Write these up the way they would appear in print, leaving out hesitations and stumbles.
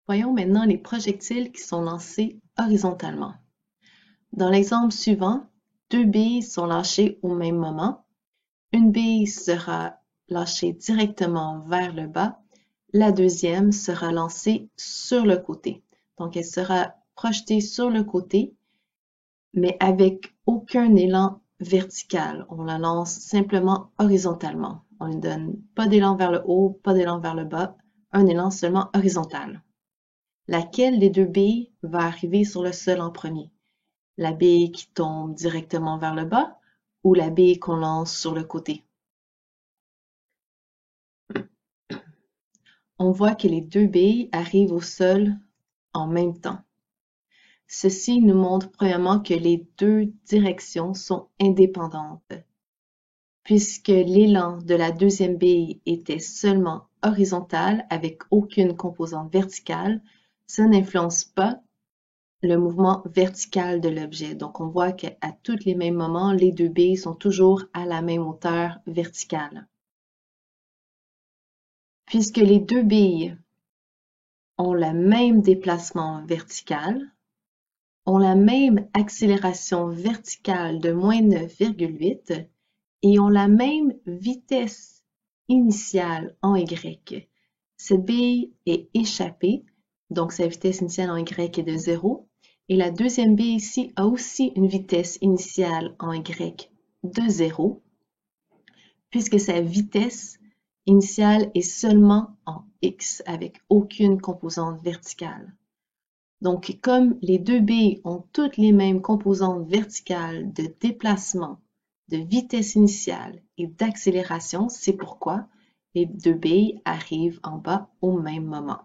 Voyons maintenant les projectiles qui sont lancés horizontalement. Dans l'exemple suivant, deux billes sont lâchées au même moment. Une bille sera lâchée directement vers le bas. La deuxième sera lancée sur le côté. Donc, elle sera projetée sur le côté, mais avec aucun élan vertical. On la lance simplement horizontalement. On ne donne pas d'élan vers le haut, pas d'élan vers le bas, un élan seulement horizontal. Laquelle des deux billes va arriver sur le sol en premier? La bille qui tombe directement vers le bas ou la bille qu'on lance sur le côté? On voit que les deux billes arrivent au sol en même temps. Ceci nous montre premièrement que les deux directions sont indépendantes. Puisque l'élan de la deuxième bille était seulement horizontal avec aucune composante verticale, ça n'influence pas le mouvement vertical de l'objet. Donc, on voit qu'à tous les mêmes moments, les deux billes sont toujours à la même hauteur verticale. Puisque les deux billes ont le même déplacement vertical, ont la même accélération verticale de moins 9,8 et ont la même vitesse initiale en Y. Cette bille est échappée, donc sa vitesse initiale en Y est de 0. Et la deuxième bille ici a aussi une vitesse initiale en Y de 0, puisque sa vitesse initiale est seulement en X avec aucune composante verticale. Donc, comme les deux billes ont toutes les mêmes composantes verticales de déplacement, de vitesse initiale et d'accélération, c'est pourquoi les deux billes arrivent en bas au même moment.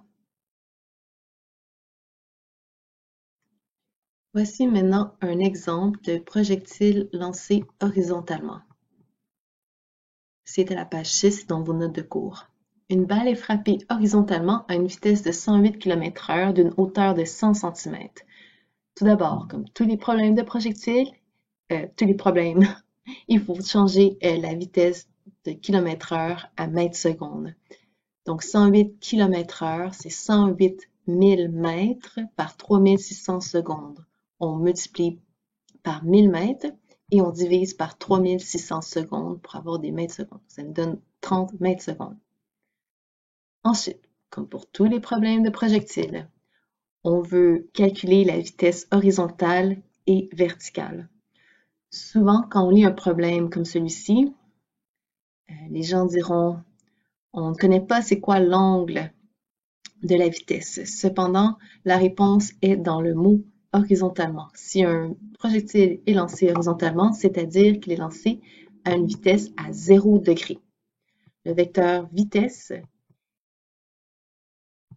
Voici maintenant un exemple de projectile lancé horizontalement. C'est à la page 6 dans vos notes de cours. Une balle est frappée horizontalement à une vitesse de 108 km/h d'une hauteur de 100 cm. Tout d'abord, comme tous les problèmes de projectiles, il faut changer la vitesse de km/h à mètres secondes. Donc 108 km/h, c'est 108 000 mètres par 3600 secondes. On multiplie par 1000 mètres et on divise par 3600 secondes pour avoir des mètres secondes. Ça nous donne 30 mètres secondes. Ensuite, comme pour tous les problèmes de projectiles, on veut calculer la vitesse horizontale et verticale. Souvent, quand on lit un problème comme celui-ci, les gens diront « on ne connaît pas c'est quoi l'angle de la vitesse ». Cependant, la réponse est dans le mot horizontalement. Si un projectile est lancé horizontalement, c'est-à-dire qu'il est lancé à une vitesse à 0 degré. Le vecteur vitesse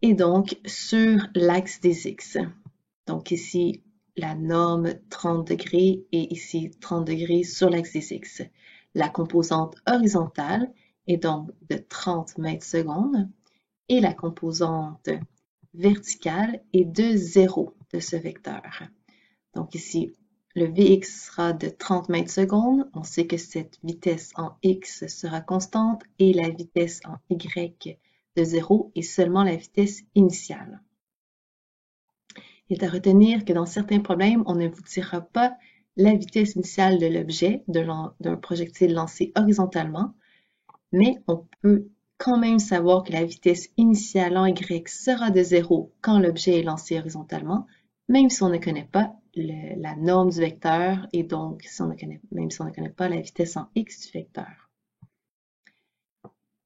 est donc sur l'axe des X. Donc ici, la norme 30 degrés et ici 30 degrés sur l'axe des X. La composante horizontale est donc de 30 mètres secondes et la composante verticale est de 0 de ce vecteur. Donc ici, le Vx sera de 30 mètres secondes. On sait que cette vitesse en X sera constante et la vitesse en Y de 0 est seulement la vitesse initiale. Il est à retenir que dans certains problèmes, on ne vous dira pas la vitesse initiale de l'objet d'un projectile lancé horizontalement, mais on peut quand même savoir que la vitesse initiale en Y sera de 0 quand l'objet est lancé horizontalement, même si on ne connaît pas la norme du vecteur et donc même si on ne connaît pas la vitesse en X du vecteur.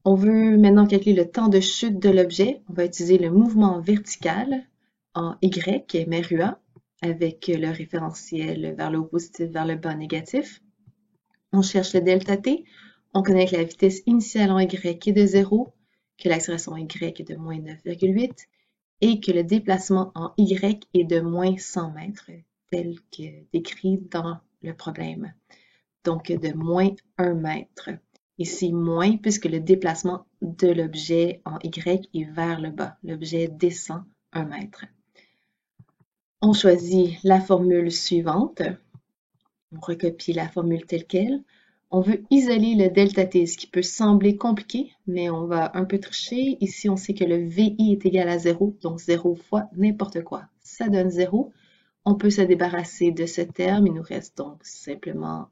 On veut maintenant calculer le temps de chute de l'objet. On va utiliser le mouvement vertical en Y, MERUA, avec le référentiel vers le haut positif, vers le bas négatif. On cherche le delta T. On connaît que la vitesse initiale en Y est de 0, que l'accélération Y est de moins 9,8 et que le déplacement en Y est de moins 100 mètres, tel que décrit dans le problème. Donc de moins 1 mètre. Ici, moins, puisque le déplacement de l'objet en Y est vers le bas. L'objet descend 1 mètre. On choisit la formule suivante. On recopie la formule telle quelle. On veut isoler le delta t, ce qui peut sembler compliqué, mais on va un peu tricher. Ici, on sait que le VI est égal à 0, donc 0 fois n'importe quoi. Ça donne 0. On peut se débarrasser de ce terme. Il nous reste donc simplement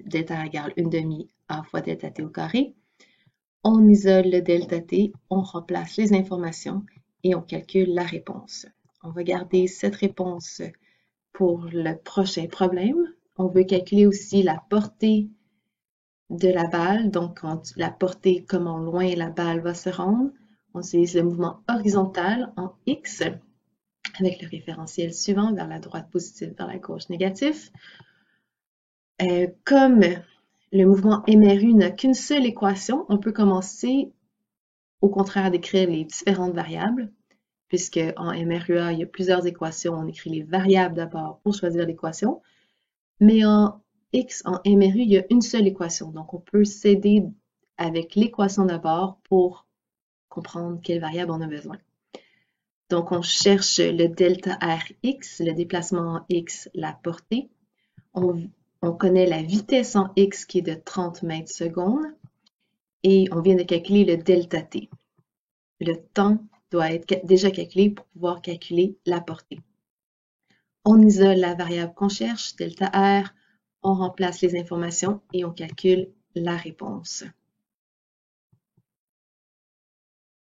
delta égale 1/2 A fois delta t au carré. On isole le delta t, on remplace les informations et on calcule la réponse. On va garder cette réponse pour le prochain problème. On veut calculer aussi la portée de la balle, donc la portée, comment loin la balle va se rendre. On utilise le mouvement horizontal en X avec le référentiel suivant, vers la droite positif, vers la gauche négatif. Comme le mouvement MRU n'a qu'une seule équation, on peut commencer au contraire d'écrire les différentes variables, puisque en MRUA, il y a plusieurs équations, on écrit les variables d'abord pour choisir l'équation, mais en X, en MRU, il y a une seule équation, donc on peut s'aider avec l'équation d'abord pour comprendre quelle variable on a besoin. Donc on cherche le delta Rx, le déplacement en X, la portée. On connaît la vitesse en X qui est de 30 mètres secondes et on vient de calculer le delta T. Le temps doit être déjà calculé pour pouvoir calculer la portée. On isole la variable qu'on cherche, delta R, on remplace les informations et on calcule la réponse.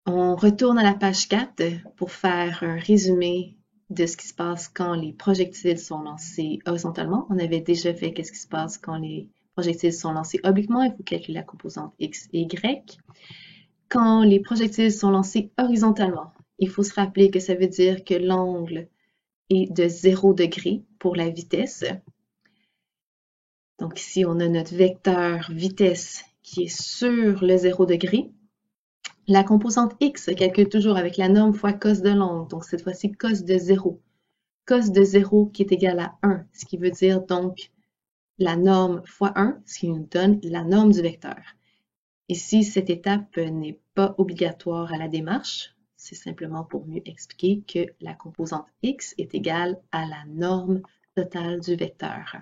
On retourne à la page 4 pour faire un résumé de ce qui se passe quand les projectiles sont lancés horizontalement. On avait déjà fait qu'est-ce qui se passe quand les projectiles sont lancés obliquement. Il faut calculer la composante X et Y. Quand les projectiles sont lancés horizontalement, il faut se rappeler que ça veut dire que l'angle est de 0 degré pour la vitesse. Donc ici, on a notre vecteur vitesse qui est sur le 0 degré. La composante X se calcule toujours avec la norme fois cos de l'angle, donc cette fois-ci cos de 0. Cos de 0 qui est égal à 1, ce qui veut dire donc la norme fois 1, ce qui nous donne la norme du vecteur. Ici, cette étape n'est pas obligatoire à la démarche, c'est simplement pour mieux expliquer que la composante X est égale à la norme totale du vecteur.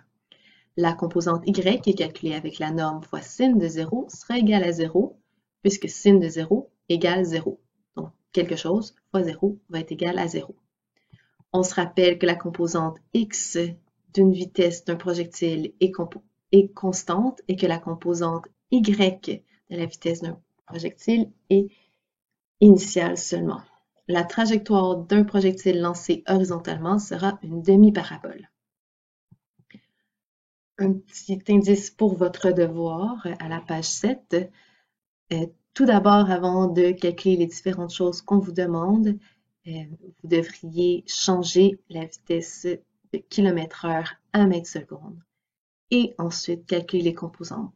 La composante Y, qui est calculée avec la norme fois sin de 0, sera égale à 0, puisque sin de 0 égale 0. Donc, quelque chose fois 0 va être égal à 0. On se rappelle que la composante X d'une vitesse d'un projectile est constante et que la composante Y de la vitesse d'un projectile est initiale seulement. La trajectoire d'un projectile lancé horizontalement sera une demi-parabole. Un petit indice pour votre devoir à la page 7. Tout d'abord, avant de calculer les différentes choses qu'on vous demande, vous devriez changer la vitesse de km/h à mètre seconde et ensuite calculer les composantes.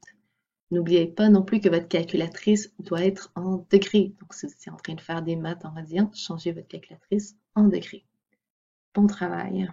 N'oubliez pas non plus que votre calculatrice doit être en degrés. Donc, si vous êtes en train de faire des maths en radians, changez votre calculatrice en degrés. Bon travail!